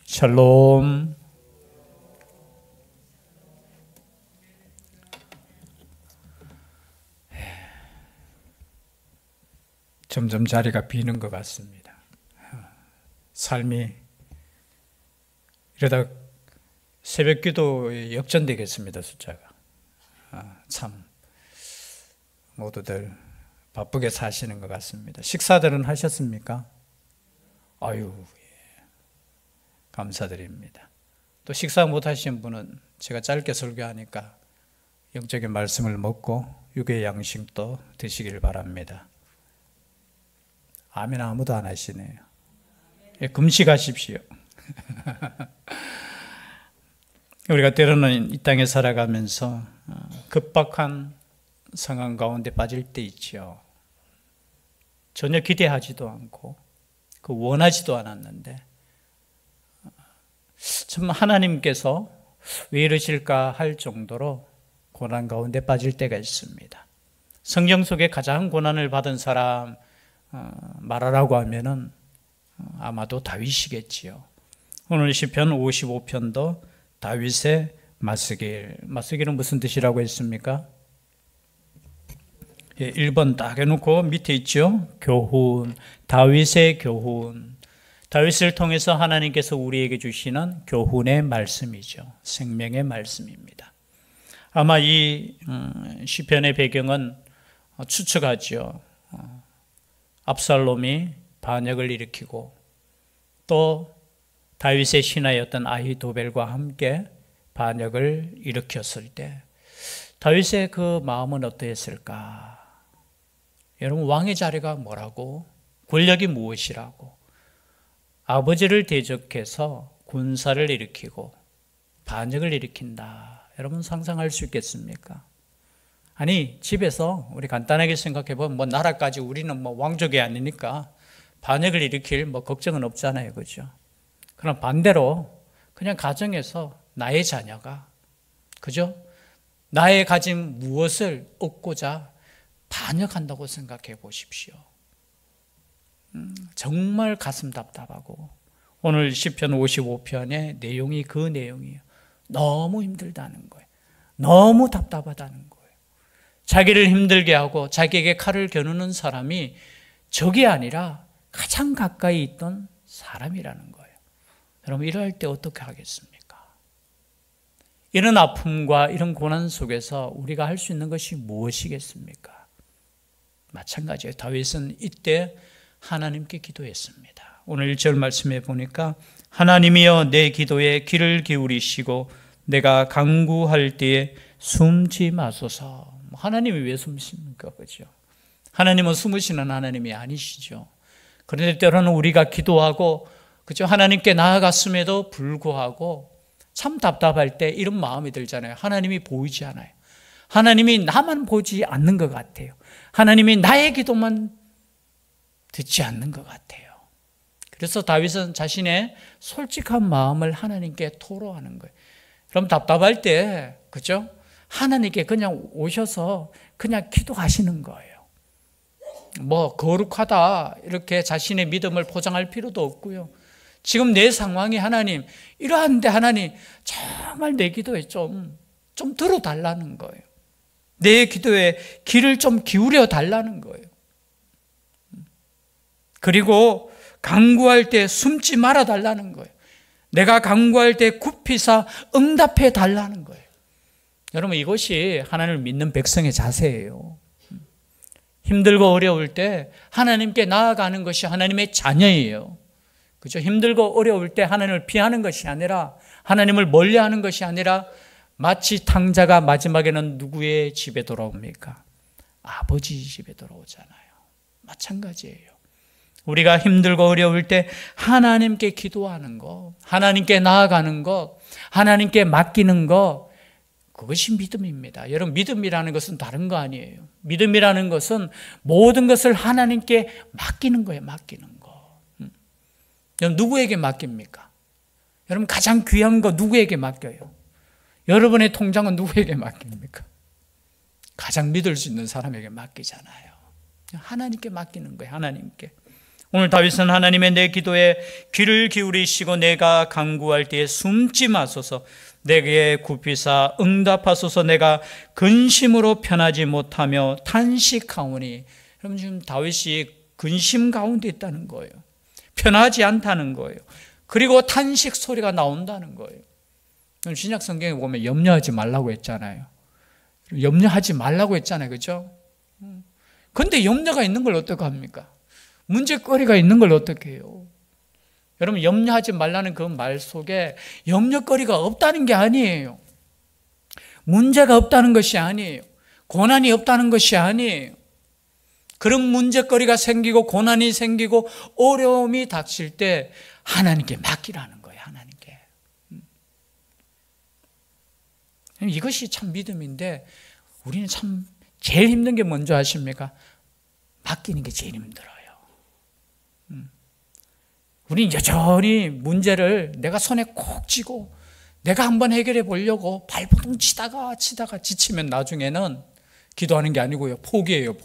샬롬. 점점 자리가 비는 것 같습니다. 삶이 이러다 새벽 기도에 역전되겠습니다. 숫자가 참 모두들 바쁘게 사시는 것 같습니다. 식사들은 하셨습니까? 아유, 감사드립니다. 또 식사 못 하신 분은 제가 짧게 설교하니까 영적인 말씀을 먹고 육의 양식도 드시길 바랍니다. 아멘. 아무도 안 하시네요. 금식하십시오. 우리가 때로는 이 땅에 살아가면서 급박한 상황 가운데 빠질 때 있죠. 전혀 기대하지도 않고 원하지도 않았는데 참 하나님께서 왜 이러실까 할 정도로 고난 가운데 빠질 때가 있습니다. 성경 속에 가장 고난을 받은 사람 말하라고 하면은 아마도 다윗이겠지요. 오늘 시편 55편도 다윗의 맞서길. 맞서길은 무슨 뜻이라고 했습니까? 1번 딱 해놓고 밑에 있죠. 교훈, 다윗의 교훈. 다윗을 통해서 하나님께서 우리에게 주시는 교훈의 말씀이죠. 생명의 말씀입니다. 아마 이 시편의 배경은 추측하죠. 압살롬이 반역을 일으키고 또 다윗의 신하였던 아히도벨과 함께 반역을 일으켰을 때 다윗의 그 마음은 어떠했을까? 여러분, 왕의 자리가 뭐라고? 권력이 무엇이라고? 아버지를 대적해서 군사를 일으키고 반역을 일으킨다. 여러분 상상할 수 있겠습니까? 아니, 집에서 우리 간단하게 생각해 보면 나라까지 우리는 왕족이 아니니까 반역을 일으킬 걱정은 없잖아요. 그죠? 그럼 반대로 그냥 가정에서 나의 자녀가, 그죠? 나의 가진 무엇을 얻고자 반역한다고 생각해 보십시오. 정말 가슴 답답하고, 오늘 시편 55편의 내용이 그 내용이에요. 너무 힘들다는 거예요. 너무 답답하다는 거예요. 자기를 힘들게 하고 자기에게 칼을 겨누는 사람이 적이 아니라 가장 가까이 있던 사람이라는 거예요. 여러분, 이럴 때 어떻게 하겠습니까? 이런 아픔과 이런 고난 속에서 우리가 할 수 있는 것이 무엇이겠습니까? 마찬가지예요. 다윗은 이때 하나님께 기도했습니다. 오늘 1절 말씀에 보니까 하나님이여 내 기도에 귀를 기울이시고 내가 간구할 때에 숨지 마소서. 하나님이 왜 숨십니까? 그죠? 하나님은 숨으시는 하나님이 아니시죠. 그런데 때로는 우리가 기도하고, 그죠? 하나님께 나아갔음에도 불구하고 참 답답할 때 이런 마음이 들잖아요. 하나님이 보이지 않아요. 하나님이 나만 보지 않는 것 같아요. 하나님이 나의 기도만 듣지 않는 것 같아요. 그래서 다윗은 자신의 솔직한 마음을 하나님께 토로하는 거예요. 그럼 답답할 때, 그죠? 하나님께 그냥 오셔서 그냥 기도하시는 거예요. 거룩하다 이렇게 자신의 믿음을 포장할 필요도 없고요. 지금 내 상황이 하나님 이러한데 하나님 정말 내 기도에 좀 들어달라는 거예요. 내 기도에 귀를 좀 기울여 달라는 거예요. 그리고 간구할 때 숨지 말아 달라는 거예요. 내가 간구할 때 굽히사 응답해 달라는 거예요. 여러분, 이것이 하나님을 믿는 백성의 자세예요. 힘들고 어려울 때 하나님께 나아가는 것이 하나님의 자녀예요. 그죠? 힘들고 어려울 때 하나님을 피하는 것이 아니라, 하나님을 멀리하는 것이 아니라, 마치 탕자가 마지막에는 누구의 집에 돌아옵니까? 아버지 집에 돌아오잖아요. 마찬가지예요. 우리가 힘들고 어려울 때 하나님께 기도하는 것, 하나님께 나아가는 것, 하나님께 맡기는 것, 그것이 믿음입니다. 여러분, 믿음이라는 것은 다른 거 아니에요. 믿음이라는 것은 모든 것을 하나님께 맡기는 거예요. 맡기는 거. 여러분, 누구에게 맡깁니까? 여러분, 가장 귀한 거 누구에게 맡겨요? 여러분의 통장은 누구에게 맡깁니까? 가장 믿을 수 있는 사람에게 맡기잖아요. 하나님께 맡기는 거예요. 하나님께. 오늘 다윗은 하나님의 내 기도에 귀를 기울이시고 내가 간구할 때에 숨지 마소서, 내게 굽히사 응답하소서, 내가 근심으로 편하지 못하며 탄식하오니. 여러분, 지금 다윗이 근심 가운데 있다는 거예요. 편하지 않다는 거예요. 그리고 탄식 소리가 나온다는 거예요. 신약 성경에 보면 염려하지 말라고 했잖아요. 염려하지 말라고 했잖아요. 그렇죠? 그런데 염려가 있는 걸 어떻게 합니까? 문제거리가 있는 걸 어떻게 해요? 여러분, 염려하지 말라는 그 말 속에 염려거리가 없다는 게 아니에요. 문제가 없다는 것이 아니에요. 고난이 없다는 것이 아니에요. 그런 문제거리가 생기고 고난이 생기고 어려움이 닥칠 때 하나님께 맡기라는 거예요. 하나님께. 이것이 참 믿음인데, 우리는 참 제일 힘든 게 뭔지 아십니까? 맡기는 게 제일 힘들어요. 우리는 여전히 문제를 내가 손에 콕 쥐고 내가 한번 해결해 보려고 발버둥 치다가 지치면 나중에는 기도하는 게 아니고요, 포기해요.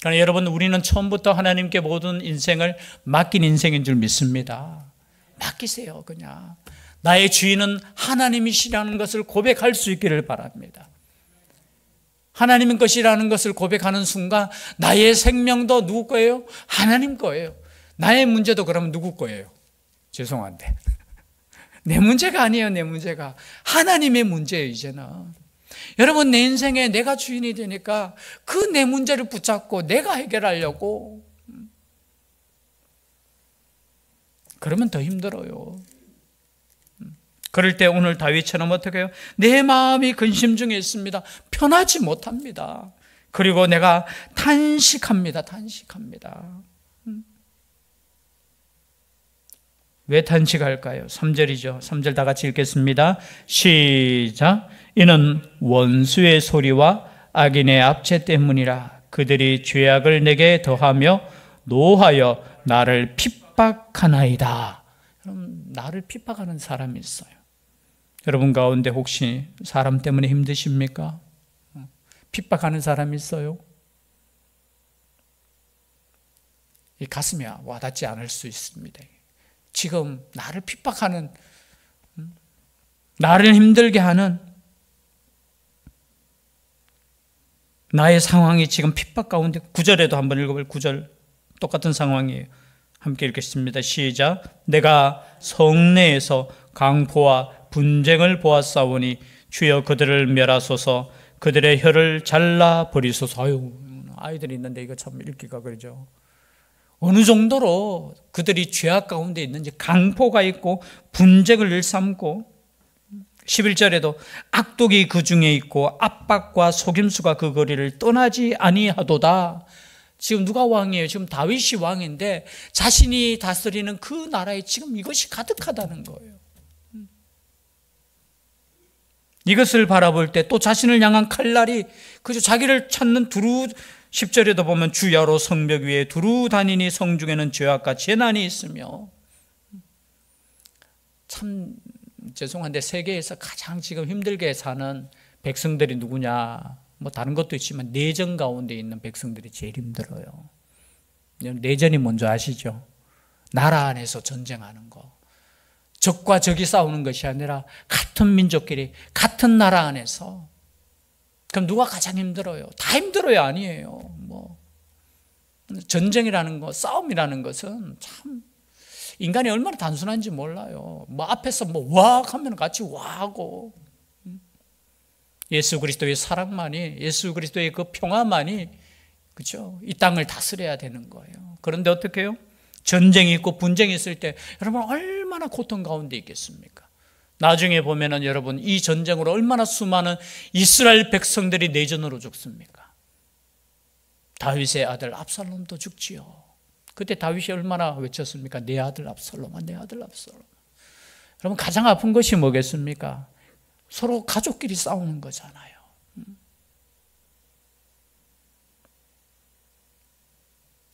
그러나 여러분, 우리는 처음부터 하나님께 모든 인생을 맡긴 인생인 줄 믿습니다. 맡기세요. 그냥 나의 주인은 하나님이시라는 것을 고백할 수 있기를 바랍니다. 하나님 것이라는 것을 고백하는 순간 나의 생명도 누구 거예요? 하나님 거예요. 나의 문제도 그러면 누구 거예요? 죄송한데 내 문제가 아니에요. 내 문제가 하나님의 문제예요. 이제는 여러분, 내 인생에 내가 주인이 되니까 그 내 문제를 붙잡고 내가 해결하려고 그러면 더 힘들어요. 그럴 때 오늘 다윗처럼 어떻게 해요? 내 마음이 근심 중에 있습니다. 편하지 못합니다. 그리고 내가 탄식합니다. 왜 탄식할까요? 3절이죠. 3절 다 같이 읽겠습니다. 시작. 이는 원수의 소리와 악인의 압제 때문이라. 그들이 죄악을 내게 더하며 노하여 나를 핍박하나이다. 그럼 나를 핍박하는 사람이 있어요. 여러분 가운데 혹시 사람 때문에 힘드십니까? 핍박하는 사람이 있어요? 이 가슴에 와닿지 않을 수 있습니다. 지금 나를 핍박하는, 나를 힘들게 하는 나의 상황이 지금 핍박 가운데, 9절에도 한번 읽어볼 9절 똑같은 상황이에요. 함께 읽겠습니다. 시작. 내가 성내에서 강포와 분쟁을 보았사오니 주여 그들을 멸하소서, 그들의 혀를 잘라버리소서. 아이들이 있는데 이거 참 읽기가 그러죠. 어느 정도로 그들이 죄악 가운데 있는지, 강포가 있고 분쟁을 일삼고, 11절에도 악독이 그 중에 있고 압박과 속임수가 그 거리를 떠나지 아니하도다. 지금 누가 왕이에요? 지금 다윗이 왕인데 자신이 다스리는 그 나라에 지금 이것이 가득하다는 거예요. 이것을 바라볼 때 또 자신을 향한 칼날이, 그저 자기를 찾는 두루, 10절에도 보면 주야로 성벽 위에 두루 다니니 성중에는 죄악과 재난이 있으며. 참 죄송한데 세계에서 가장 지금 힘들게 사는 백성들이 누구냐? 뭐 다른 것도 있지만 내전 가운데 있는 백성들이 제일 힘들어요. 내전이 뭔지 아시죠? 나라 안에서 전쟁하는 거. 적과 적이 싸우는 것이 아니라 같은 민족끼리 같은 나라 안에서. 그럼 누가 가장 힘들어요? 다 힘들어요? 아니에요. 뭐 전쟁이라는 거, 싸움이라는 것은 참 인간이 얼마나 단순한지 몰라요. 뭐 앞에서 뭐 와악 하면 같이 와하고, 예수 그리스도의 사랑만이, 예수 그리스도의 그 평화만이, 그렇죠? 이 땅을 다스려야 되는 거예요. 그런데 어떻게 해요? 전쟁이 있고 분쟁이 있을 때 여러분 얼마나 고통 가운데 있겠습니까? 나중에 보면은 여러분 이 전쟁으로 얼마나 수많은 이스라엘 백성들이 내전으로 죽습니까? 다윗의 아들 압살롬도 죽지요. 그때 다윗이 얼마나 외쳤습니까? 내 아들 압살롬아, 내 아들 압살롬. 여러분 가장 아픈 것이 뭐겠습니까? 서로 가족끼리 싸우는 거잖아요.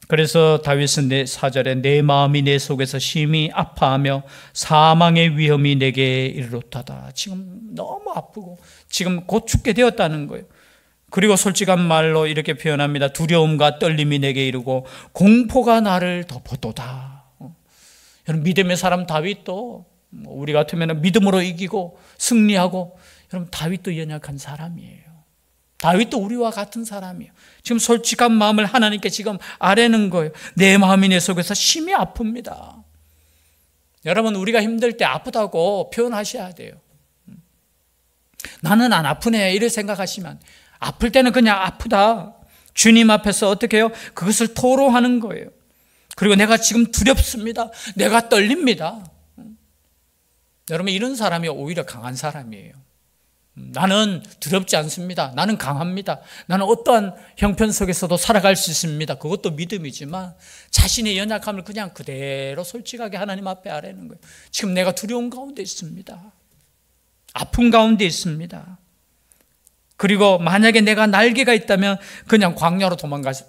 그래서 다윗은 4절에 내 마음이 내 속에서 심히 아파하며 사망의 위험이 내게 이르렀다. 지금 너무 아프고 지금 곧 죽게 되었다는 거예요. 그리고 솔직한 말로 이렇게 표현합니다. 두려움과 떨림이 내게 이르고 공포가 나를 덮었도다. 여러분, 믿음의 사람 다윗도 우리 같으면 믿음으로 이기고 승리하고, 여러분 다윗도 연약한 사람이에요. 다윗도 우리와 같은 사람이에요. 지금 솔직한 마음을 하나님께 지금 아뢰는 거예요. 내 마음이 내 속에서 심히 아픕니다. 여러분, 우리가 힘들 때 아프다고 표현하셔야 돼요. 나는 안 아프네 이렇게 생각하시면, 아플 때는 그냥 아프다. 주님 앞에서 어떻게 해요? 그것을 토로하는 거예요. 그리고 내가 지금 두렵습니다. 내가 떨립니다. 여러분, 이런 사람이 오히려 강한 사람이에요. 나는 두렵지 않습니다. 나는 강합니다. 나는 어떠한 형편 속에서도 살아갈 수 있습니다. 그것도 믿음이지만 자신의 연약함을 그냥 그대로 솔직하게 하나님 앞에 아뢰는 거예요. 지금 내가 두려움 가운데 있습니다. 아픔 가운데 있습니다. 그리고 만약에 내가 날개가 있다면 그냥 광야로 도망가서,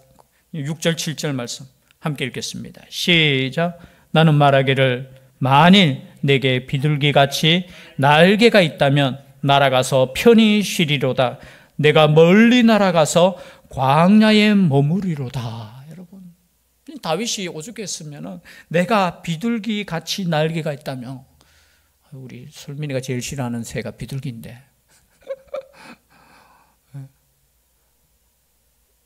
6절 7절 말씀 함께 읽겠습니다. 시작. 나는 말하기를 만일 내게 비둘기같이 날개가 있다면 날아가서 편히 쉬리로다. 내가 멀리 날아가서 광야에 머무리로다. 여러분, 다윗이 오죽했으면 내가 비둘기같이 날개가 있다면, 우리 솔민이가 제일 싫어하는 새가 비둘기인데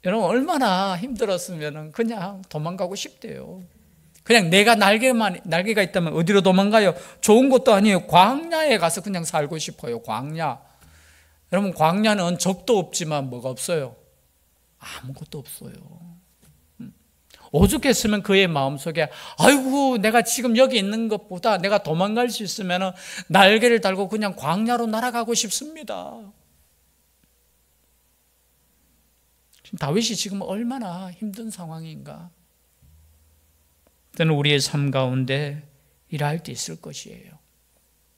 여러분, 얼마나 힘들었으면 그냥 도망가고 싶대요. 그냥 내가 날개가 있다면 어디로 도망가요? 좋은 것도 아니에요. 광야에 가서 그냥 살고 싶어요. 광야. 여러분, 광야는 적도 없지만 뭐가 없어요? 아무것도 없어요. 오죽했으면 그의 마음속에, 아이고 내가 지금 여기 있는 것보다 내가 도망갈 수 있으면 날개를 달고 그냥 광야로 날아가고 싶습니다. 다윗이 지금 얼마나 힘든 상황인가. 때는 우리의 삶 가운데 이러할 때 있을 것이에요.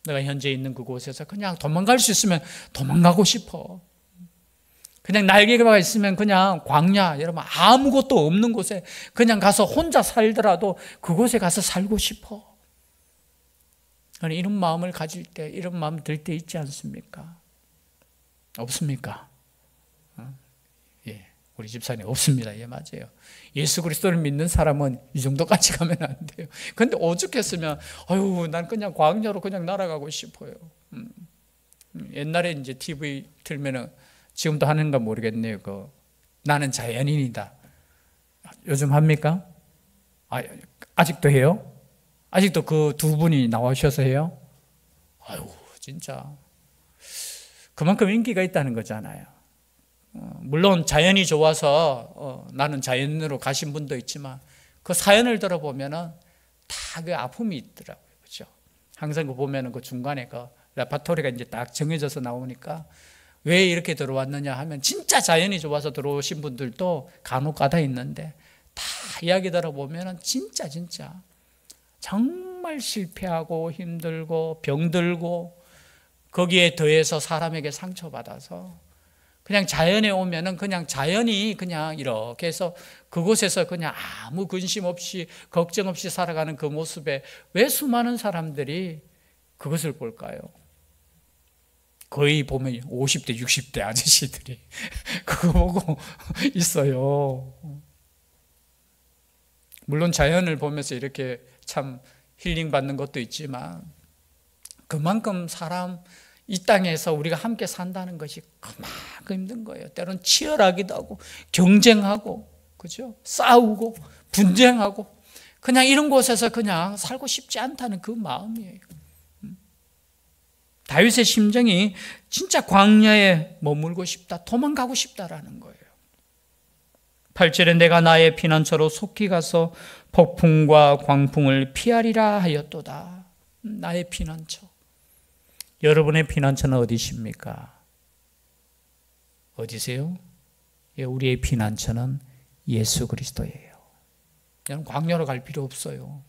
내가 현재 있는 그곳에서 그냥 도망갈 수 있으면 도망가고 싶어. 그냥 날개가 있으면 그냥 광야, 여러분 아무것도 없는 곳에 그냥 가서 혼자 살더라도 그곳에 가서 살고 싶어. 이런 마음을 가질 때, 이런 마음 들 때 있지 않습니까? 없습니까? 예, 우리 집사님 없습니다. 예, 맞아요. 예수 그리스도를 믿는 사람은 이 정도까지 가면 안 돼요. 근데 오죽했으면, 아유, 난 그냥 광야로 그냥 날아가고 싶어요. 옛날에 이제 TV 틀면은, 지금도 하는가 모르겠네요. 나는 자연인이다. 요즘 합니까? 아직도 해요? 아직도 그 두 분이 나오셔서 해요? 아유, 진짜. 그만큼 인기가 있다는 거잖아요. 물론 자연이 좋아서 나는 자연으로 가신 분도 있지만 그 사연을 들어보면은 다 그 아픔이 있더라고요. 그렇죠? 항상 그 보면은 그 중간에 그 레파토리가 이제 딱 정해져서 나오니까 왜 이렇게 들어왔느냐 하면 진짜 자연이 좋아서 들어오신 분들도 간혹 가다 있는데 다 이야기 들어보면은 진짜 정말 실패하고 힘들고 병들고 거기에 더해서 사람에게 상처받아서 그냥 자연에 오면은 그냥 자연이 그냥 이렇게 해서 그곳에서 그냥 아무 근심 없이 걱정 없이 살아가는 그 모습에 왜 수많은 사람들이 그것을 볼까요? 거의 보면 50대, 60대 아저씨들이 그거 보고 있어요. 물론 자연을 보면서 이렇게 참 힐링 받는 것도 있지만 그만큼 이 땅에서 우리가 함께 산다는 것이 그만큼 힘든 거예요. 때로는 치열하기도 하고 경쟁하고, 그죠? 싸우고 분쟁하고 그냥 이런 곳에서 그냥 살고 싶지 않다는 그 마음이에요. 다윗의 심정이 진짜 광야에 머물고 싶다, 도망가고 싶다라는 거예요. 8절에 내가 나의 피난처로 속히 가서 폭풍과 광풍을 피하리라 하였도다. 나의 피난처. 여러분의 피난처는 어디십니까? 어디세요? 우리의 피난처는 예수 그리스도예요. 여러분 광야로 갈 필요 없어요.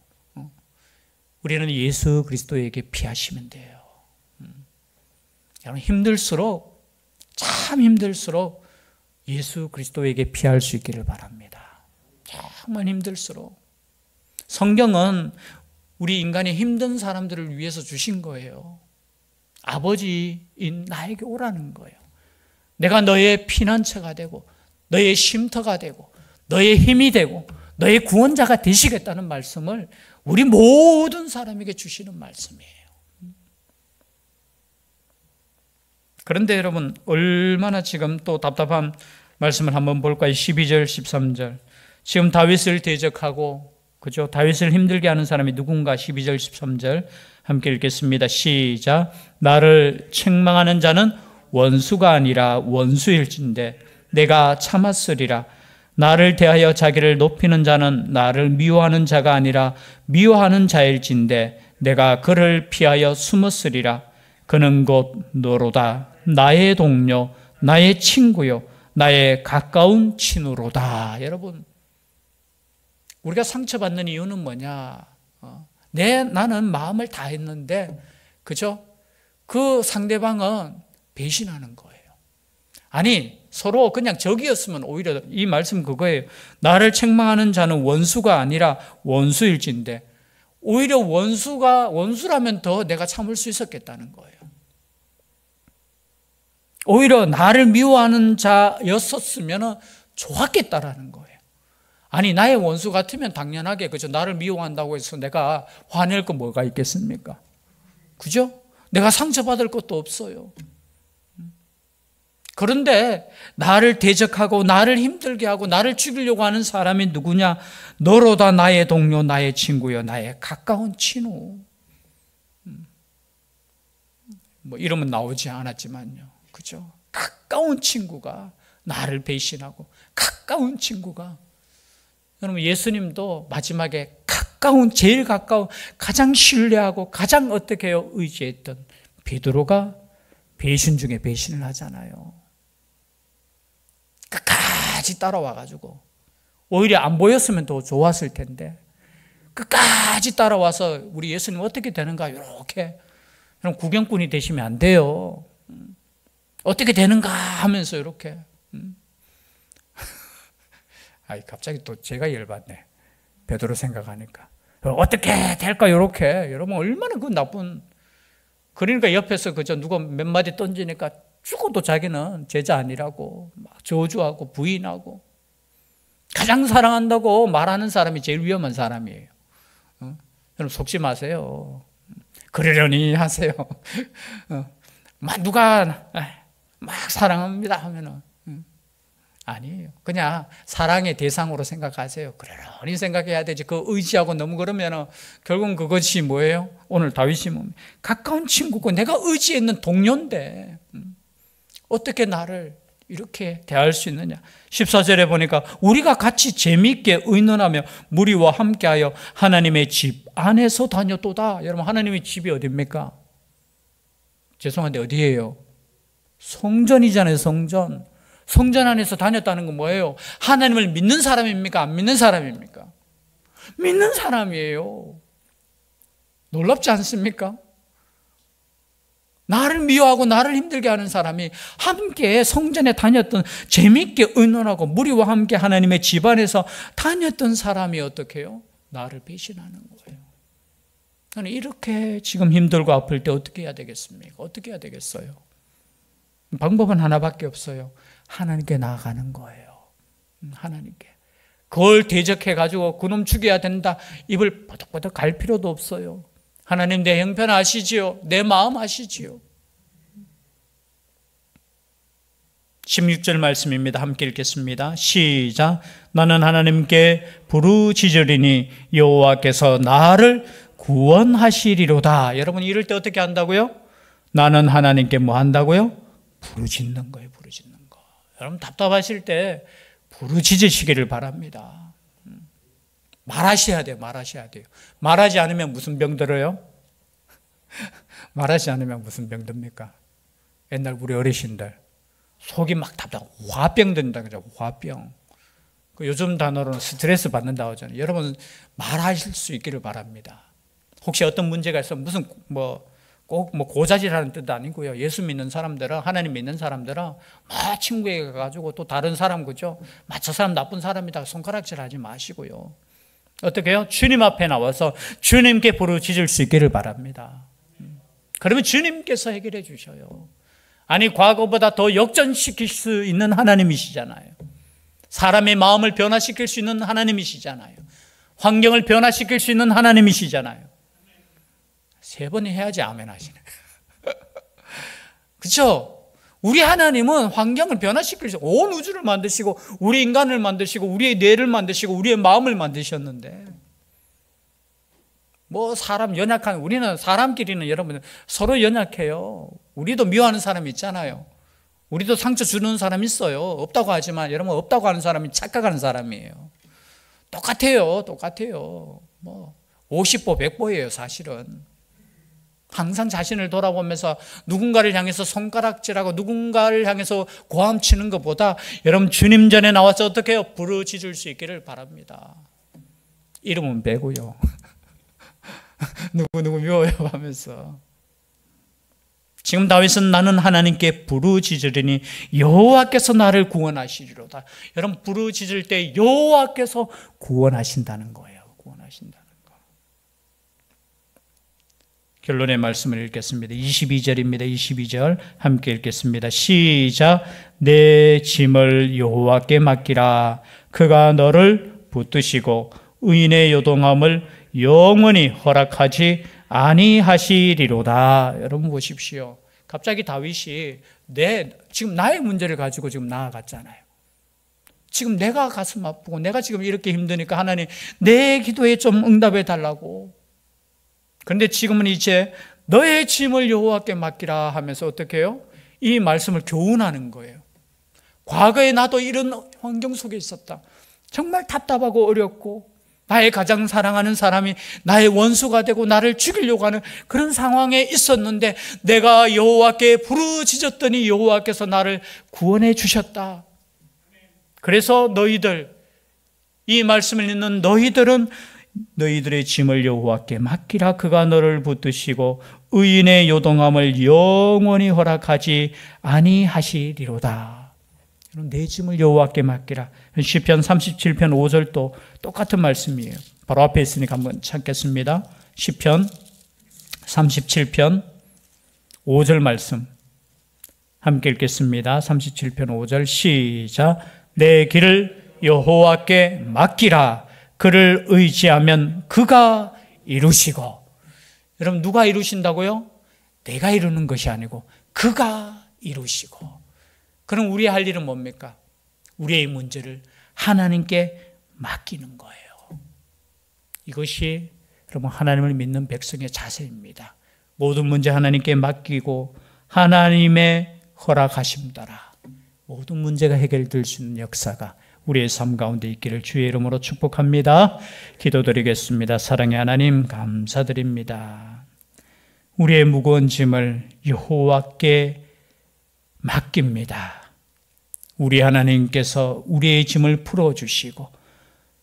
우리는 예수 그리스도에게 피하시면 돼요. 여러분 힘들수록 참 힘들수록 예수 그리스도에게 피할 수 있기를 바랍니다. 정말 힘들수록. 성경은 우리 인간이 힘든 사람들을 위해서 주신 거예요. 아버지인 나에게 오라는 거예요. 내가 너의 피난처가 되고 너의 쉼터가 되고 너의 힘이 되고 너의 구원자가 되시겠다는 말씀을 우리 모든 사람에게 주시는 말씀이에요. 그런데 여러분, 얼마나 지금 또 답답한 말씀을 한번 볼까요? 12절, 13절. 지금 다윗을 대적하고, 그죠? 다윗을 힘들게 하는 사람이 누군가? 12절, 13절. 함께 읽겠습니다. 시작. 나를 책망하는 자는 원수가 아니라 원수일진데 내가 참았으리라. 나를 대하여 자기를 높이는 자는 나를 미워하는 자가 아니라 미워하는 자일진데 내가 그를 피하여 숨었으리라. 그는 곧 너로다. 나의 동료, 나의 친구요, 나의 가까운 친구로다. 여러분, 우리가 상처받는 이유는 뭐냐? 나는 마음을 다했는데, 그죠? 그 상대방은 배신하는 거예요. 아니, 서로 그냥 적이었으면 오히려 이 말씀 그거예요. 나를 책망하는 자는 원수가 아니라 원수일진데, 오히려 원수라면 더 내가 참을 수 있었겠다는 거예요. 오히려 나를 미워하는 자였었으면 좋았겠다라는 거예요. 아니, 나의 원수 같으면 당연하게, 그죠? 나를 미워한다고 해서 내가 화낼 거 뭐가 있겠습니까? 그죠? 내가 상처받을 것도 없어요. 그런데 나를 대적하고 나를 힘들게 하고 나를 죽이려고 하는 사람이 누구냐? 너로다. 나의 동료, 나의 친구요, 나의 가까운 친구. 뭐 이름은 나오지 않았지만요. 그죠? 가까운 친구가 나를 배신하고 가까운 친구가, 여러분, 예수님도 마지막에 제일 가까운, 가장 신뢰하고 가장 어떻게 해요? 의지했던 베드로가 배신 중에 배신을 하잖아요. 끝까지 따라와가지고, 오히려 안 보였으면 더 좋았을 텐데 끝까지 따라와서 우리 예수님 어떻게 되는가, 이렇게. 그럼 구경꾼이 되시면 안 돼요. 어떻게 되는가 하면서 이렇게. 갑자기 또 제가 열받네. 베드로 생각하니까. 어떻게 될까, 이렇게. 여러분, 얼마나 그 나쁜. 그러니까 옆에서 그저 누가 몇 마디 던지니까 죽어도 자기는 제자 아니라고 막 저주하고 부인하고, 가장 사랑한다고 말하는 사람이 제일 위험한 사람이에요. 여러분, 속지 마세요. 그러려니 하세요. 누가 막 사랑합니다 하면은 아니에요. 그냥 사랑의 대상으로 생각하세요. 그러려니 생각해야 되지. 그 의지하고 너무 그러면은 결국은 그것이 뭐예요? 오늘 다윗이 뭡니까? 가까운 친구고 내가 의지했는 동료인데 어떻게 나를 이렇게 대할 수 있느냐? 14절에 보니까 우리가 같이 재미있게 의논하며 무리와 함께하여 하나님의 집 안에서 다녔도다. 여러분, 하나님의 집이 어디입니까? 죄송한데 어디예요? 성전이잖아요. 성전. 성전 안에서 다녔다는 건 뭐예요? 하나님을 믿는 사람입니까? 안 믿는 사람입니까? 믿는 사람이에요. 놀랍지 않습니까? 나를 미워하고 나를 힘들게 하는 사람이 함께 성전에 다녔던, 재미있게 의논하고 무리와 함께 하나님의 집안에서 다녔던 사람이 어떻게 해요? 나를 배신하는 거예요. 이렇게 지금 힘들고 아플 때 어떻게 해야 되겠습니까? 어떻게 해야 되겠어요? 방법은 하나밖에 없어요. 하나님께 나아가는 거예요. 하나님께. 그걸 대적해가지고 그놈 죽여야 된다, 입을 버덕버덕 갈 필요도 없어요. 하나님, 내 형편 아시지요? 내 마음 아시지요? 16절 말씀입니다. 함께 읽겠습니다. 시작. 나는 하나님께 부르짖으리니 여호와께서 나를 구원하시리로다. 여러분, 이럴 때 어떻게 한다고요? 나는 하나님께 뭐 한다고요? 부르짖는 거예요. 부르짖는 거. 여러분, 답답하실 때 부르짖으시기를 바랍니다. 말하셔야 돼요. 말하셔야 돼요. 말하지 않으면 무슨 병 들어요? 말하지 않으면 무슨 병 듭니까? 옛날 우리 어르신들 속이 막 답답하고 화병 든다 그러죠. 화병. 그 요즘 단어로는 스트레스 받는다고 하잖아요. 여러분, 말하실 수 있기를 바랍니다. 혹시 어떤 문제가 있어 무슨 꼭 고자질하는 뜻도 아니고요. 예수 믿는 사람들은, 하나님 믿는 사람들은 친구에게 가가지고 또 다른 사람, 그죠? 저 사람 나쁜 사람이다 손가락질 하지 마시고요. 어떻게 해요? 주님 앞에 나와서 주님께 부르짖을 수 있기를 바랍니다. 그러면 주님께서 해결해 주셔요. 아니, 과거보다 더 역전시킬 수 있는 하나님이시잖아요. 사람의 마음을 변화시킬 수 있는 하나님이시잖아요. 환경을 변화시킬 수 있는 하나님이시잖아요. 3번 해야지 아멘 하시네. 그렇죠? 우리 하나님은 환경을 변화시킬 수, 온 우주를 만드시고 우리 인간을 만드시고 우리의 뇌를 만드시고 우리의 마음을 만드셨는데, 뭐 사람 연약한, 우리는 사람끼리는 여러분 서로 연약해요. 우리도 미워하는 사람이 있잖아요. 우리도 상처 주는 사람 있어요. 없다고 하지만 여러분, 없다고 하는 사람이 착각하는 사람이에요. 똑같아요. 뭐 50보 100보예요 사실은. 항상 자신을 돌아보면서 누군가를 향해서 손가락질하고 누군가를 향해서 고함치는 것보다 여러분 주님 전에 나와서 어떻게 해요? 부르짖을 수 있기를 바랍니다. 이름은 빼고요. 누구 미워요 하면서. 지금 다윗은 나는 하나님께 부르짖으리니 여호와께서 나를 구원하시리로다. 여러분, 부르짖을 때 여호와께서 구원하신다는 거예요. 구원하신다는 거. 결론의 말씀을 읽겠습니다. 22절입니다. 22절 함께 읽겠습니다. 시작. 내 짐을 여호와께 맡기라. 그가 너를 붙드시고 의인의 요동함을 영원히 허락하지 아니하시리로다. 여러분 보십시오. 갑자기 다윗이 지금 나의 문제를 가지고 지금 나아갔잖아요. 지금 내가 가슴 아프고 내가 지금 이렇게 힘드니까 하나님 내 기도에 좀 응답해 달라고. 그런데 지금은 이제 너의 짐을 여호와께 맡기라 하면서 어떻게 해요? 이 말씀을 교훈하는 거예요. 과거에 나도 이런 환경 속에 있었다. 정말 답답하고 어렵고 나의 가장 사랑하는 사람이 나의 원수가 되고 나를 죽이려고 하는 그런 상황에 있었는데 내가 여호와께 부르짖었더니 여호와께서 나를 구원해 주셨다. 그래서 너희들, 이 말씀을 읽는 너희들은 너희들의 짐을 여호와께 맡기라. 그가 너를 붙드시고 의인의 요동함을 영원히 허락하지 아니하시리로다. 내 짐을 여호와께 맡기라. 시편 37편 5절도 똑같은 말씀이에요. 바로 앞에 있으니까 한번 찾겠습니다. 시편 37편 5절 말씀 함께 읽겠습니다. 37편 5절 시작. 내 길을 여호와께 맡기라. 그를 의지하면 그가 이루시고. 여러분, 누가 이루신다고요? 내가 이루는 것이 아니고 그가 이루시고. 그럼 우리 할 일은 뭡니까? 우리의 문제를 하나님께 맡기는 거예요. 이것이 여러분 하나님을 믿는 백성의 자세입니다. 모든 문제 하나님께 맡기고 하나님의 허락하심 따라 모든 문제가 해결될 수 있는 역사가 우리의 삶 가운데 있기를 주의 이름으로 축복합니다. 기도드리겠습니다. 사랑의 하나님, 감사드립니다. 우리의 무거운 짐을 여호와께 맡깁니다. 우리 하나님께서 우리의 짐을 풀어주시고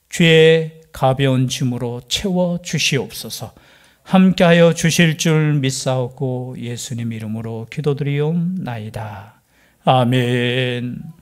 주의 가벼운 짐으로 채워주시옵소서. 함께하여 주실 줄 믿사오고 예수님 이름으로 기도드리옵나이다. 아멘.